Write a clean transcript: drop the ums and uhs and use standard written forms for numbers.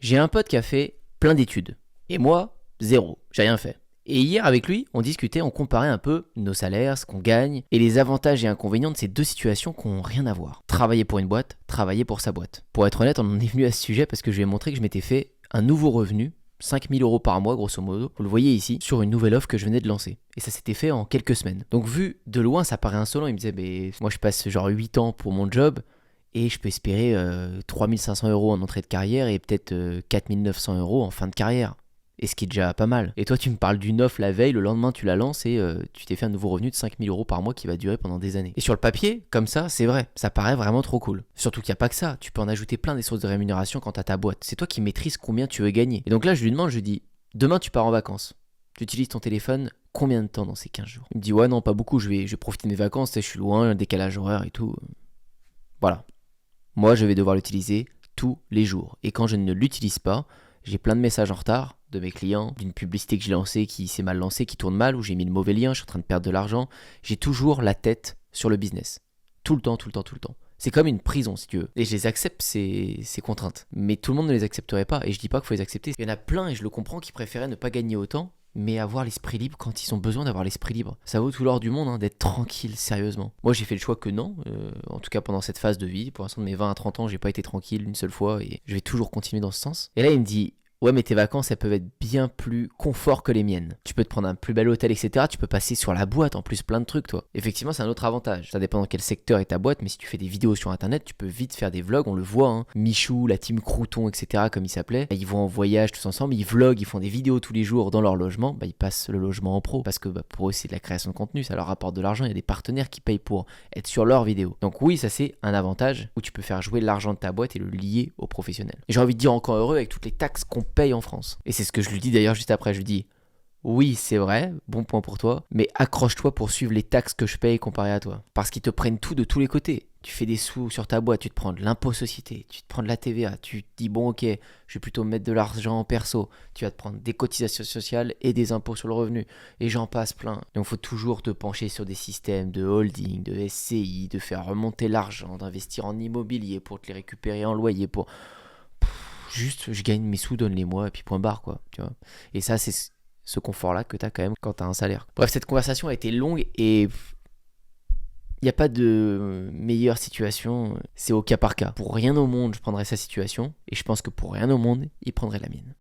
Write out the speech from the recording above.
J'ai un pote qui a fait plein d'études. Et moi, zéro. J'ai rien fait. Et hier, avec lui, on discutait, on comparait un peu nos salaires, ce qu'on gagne, et les avantages et inconvénients de ces deux situations qui n'ont rien à voir. Travailler pour une boîte, travailler pour sa boîte. Pour être honnête, on en est venu à ce sujet parce que je lui ai montré que je m'étais fait un nouveau revenu, 5000 euros par mois grosso modo, vous le voyez ici, sur une nouvelle offre que je venais de lancer. Et ça s'était fait en quelques semaines. Donc vu de loin, ça paraît insolent, il me disait, moi je passe genre 8 ans pour mon job, et je peux espérer 3500 euros en entrée de carrière et peut-être 4900 euros en fin de carrière. Et ce qui est déjà pas mal. Et toi, tu me parles d'une offre la veille, le lendemain, tu la lances et tu t'es fait un nouveau revenu de 5000 euros par mois qui va durer pendant des années. Et sur le papier, comme ça, c'est vrai, ça paraît vraiment trop cool. Surtout qu'il n'y a pas que ça, tu peux en ajouter plein des sources de rémunération quand tu as ta boîte. C'est toi qui maîtrises combien tu veux gagner. Et donc là, je lui demande, je lui dis, demain, tu pars en vacances. Tu utilises ton téléphone combien de temps dans ces 15 jours? Il me dit, ouais, non, pas beaucoup, je vais profiter de mes vacances, je suis loin, décalage horaire et tout. Voilà. Moi, je vais devoir l'utiliser tous les jours. Et quand je ne l'utilise pas, j'ai plein de messages en retard de mes clients, d'une publicité que j'ai lancée qui s'est mal lancée, qui tourne mal, où j'ai mis le mauvais lien, je suis en train de perdre de l'argent. J'ai toujours la tête sur le business. Tout le temps, tout le temps, tout le temps. C'est comme une prison, si tu veux. Et je les accepte, ces contraintes. Mais tout le monde ne les accepterait pas. Et je dis pas qu'il faut les accepter. Il y en a plein, et je le comprends, qui préféraient ne pas gagner autant, mais avoir l'esprit libre quand ils ont besoin d'avoir l'esprit libre. Ça vaut tout l'or du monde d'être tranquille, sérieusement. Moi, j'ai fait le choix que non, en tout cas pendant cette phase de vie. Pour l'instant, de mes 20 à 30 ans, j'ai pas été tranquille une seule fois et je vais toujours continuer dans ce sens. Et là, il me dit, ouais, mais tes vacances, elles peuvent être bien plus confort que les miennes. Tu peux te prendre un plus bel hôtel, etc. Tu peux passer sur la boîte, en plus, plein de trucs, toi. Effectivement, c'est un autre avantage. Ça dépend dans quel secteur est ta boîte, mais si tu fais des vidéos sur Internet, tu peux vite faire des vlogs, on le voit, hein. Michou, la team Crouton, etc., comme ils s'appelaient. Ils vont en voyage tous ensemble, ils vloguent, ils font des vidéos tous les jours dans leur logement. Ils passent le logement en pro, parce que pour eux, c'est de la création de contenu, ça leur rapporte de l'argent. Il y a des partenaires qui payent pour être sur leurs vidéos. Donc oui, ça c'est un avantage où tu peux faire jouer l'argent de ta boîte et le lier aux professionnels. Et j'ai envie de dire encore heureux avec toutes les taxes qu'on paye en France. Et c'est ce que je lui dis d'ailleurs juste après, je lui dis, oui c'est vrai, bon point pour toi, mais accroche-toi pour suivre les taxes que je paye comparé à toi. Parce qu'ils te prennent tout de tous les côtés. Tu fais des sous sur ta boîte, tu te prends de l'impôt société, tu te prends de la TVA, tu te dis bon ok, je vais plutôt mettre de l'argent en perso, tu vas te prendre des cotisations sociales et des impôts sur le revenu, et j'en passe plein. Donc il faut toujours te pencher sur des systèmes de holding, de SCI, de faire remonter l'argent, d'investir en immobilier pour te les récupérer en loyer, pour... Juste, je gagne mes sous, donne-les-moi, et puis point barre, quoi, tu vois. Et ça, c'est ce confort-là que tu as quand même quand tu as un salaire. Bref, cette conversation a été longue et il n'y a pas de meilleure situation, c'est au cas par cas. Pour rien au monde, je prendrais sa situation, et je pense que pour rien au monde, il prendrait la mienne.